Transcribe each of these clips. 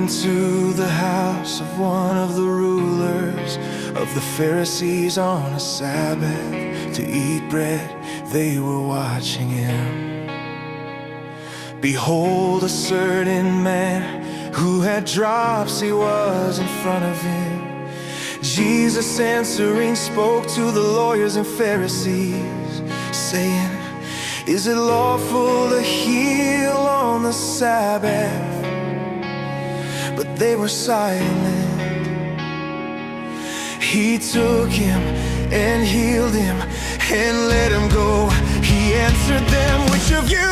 into the house of one of the rulers of the Pharisees on a Sabbath to eat bread. They were watching him. Behold, a certain man who had dropsy was in front of him. Jesus answering spoke to the lawyers and Pharisees, saying, "Is it lawful to heal on the Sabbath?" But they were silent. He took him and healed him and let him go. He answered them, "Which of you,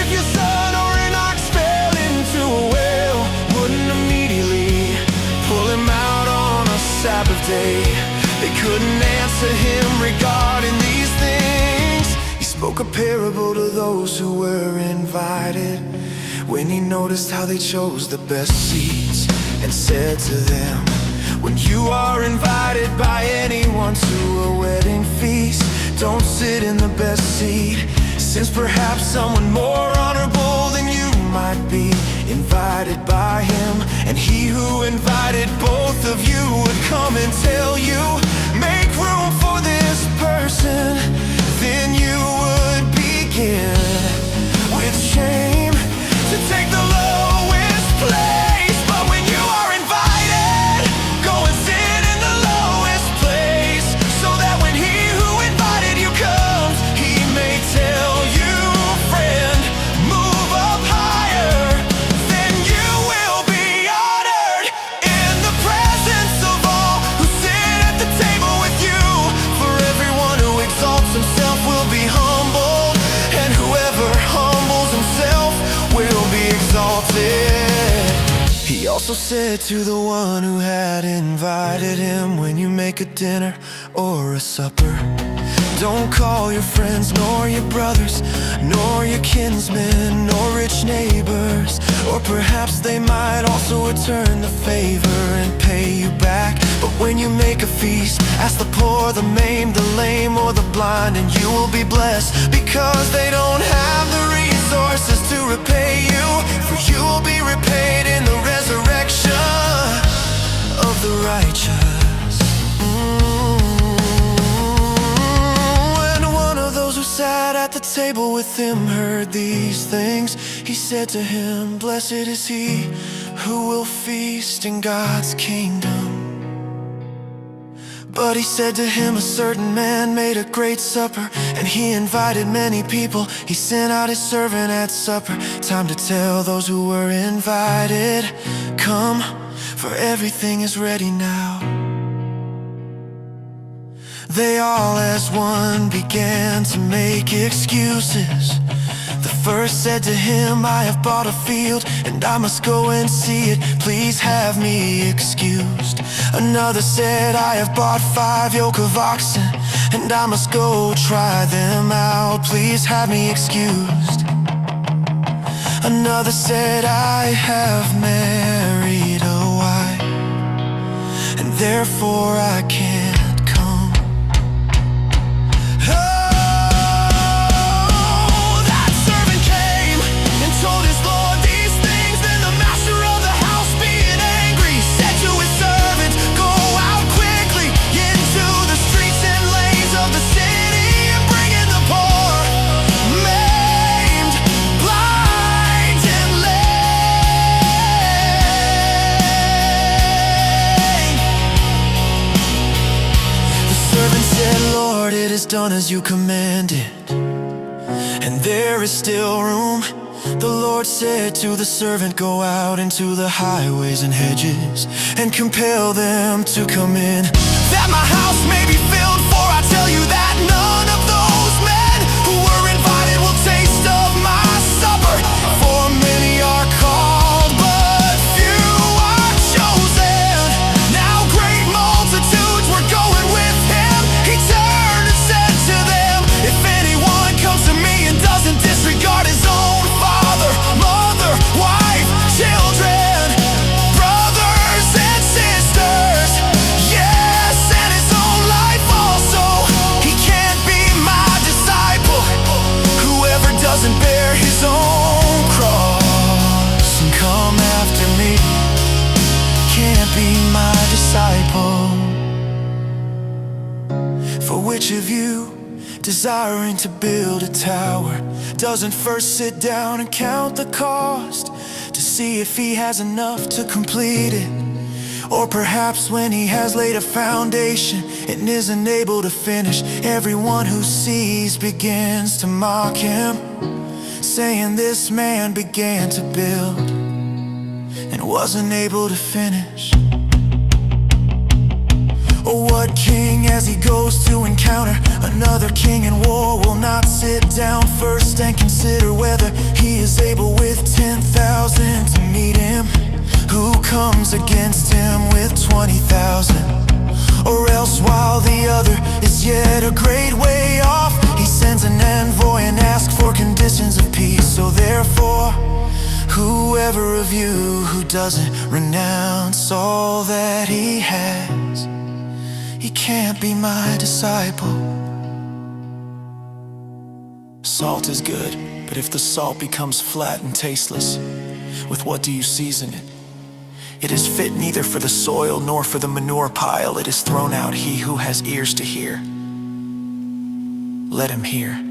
if your son or an ox fell into a well, wouldn't immediately pull him out on a Sabbath day?" They couldn't answer him regarding these things. He spoke a parable to those who were invited, when he noticed how they chose the best seats, and said to them, "When you are invited by anyone to a wedding feast, don't sit in the best seat, since perhaps someone more honorable than you might be invited by him. And he who invited both of you would come and tell you, 'Make room for this person.' Then you would begin with shame to take the lowest place. But when you are invited, go and sit in the lowest place, so that when he who invited you comes, he may tell you, 'Friend, move up higher.' Then you will be honored in the presence of all who sit at the table with you. For everyone who exalts himself will be humbled, and whoever humbles himself will be exalted." He also said to the one who had invited him, "When you make a dinner or a supper, don't call your friends, nor your brothers, nor your kinsmen, nor rich neighbors, or perhaps they might also return the favor and pay you back. But when you make a feast, ask the poor, the maimed, the lame, or the blind, and you will be blessed, because they don't have the resources to repay you, for you will be repaid in the resurrection of the righteous." When one of those who sat at the table with him heard these things, he said to him, "Blessed is he who will feast in God's kingdom." But he said to him, "A certain man made a great supper, and he invited many people. He sent out his servant at supper time to tell those who were invited, 'Come, for everything is ready now.' They all as one began to make excuses. The first said to him, 'I have bought a field, and I must go and see it. Please have me excused.' Another said, 'I have bought 5 yoke of oxen, and I must go try them out. Please have me excused.' Another said, 'I have married a wife, and therefore I can't come.' Told his lord these things. Then the master of the house, being angry, said to his servant, 'Go out quickly into the streets and lanes of the city, and bring in the poor, maimed, blind, and lame.' The servant said, 'Lord, it is done as you commanded, and there is still room.' The Lord said to the servant, 'Go out into the highways and hedges, and compel them to come in, that my house may be filled. For I tell you that none of those men who were invited will taste of my supper. For many are called, but few are chosen.' Now great multitudes were going with him. He turned and said to them, 'If anyone comes to me and doesn't disregard his own father, mother, wife, children, brothers and sisters, yes, and his own life also, he can't be Which of you, desiring to build a tower, doesn't first sit down and count the cost to see if he has enough to complete it? Or perhaps when he has laid a foundation and isn't able to finish, everyone who sees begins to mock him, saying this man began to build and wasn't able to finish. Or what king, as he goes to encounter another king in war, will not sit down first and consider whether he is able with 10,000 to meet him, who comes against him with 20,000? Or else while the other is yet a great way off, he sends an envoy and asks for conditions of peace. So therefore, whoever of you who doesn't renounce all that he has, he can't be my disciple. Salt is good, but if the salt becomes flat and tasteless, with what do you season it? It is fit neither for the soil nor for the manure pile. It is thrown out. He who has ears to hear, let him hear.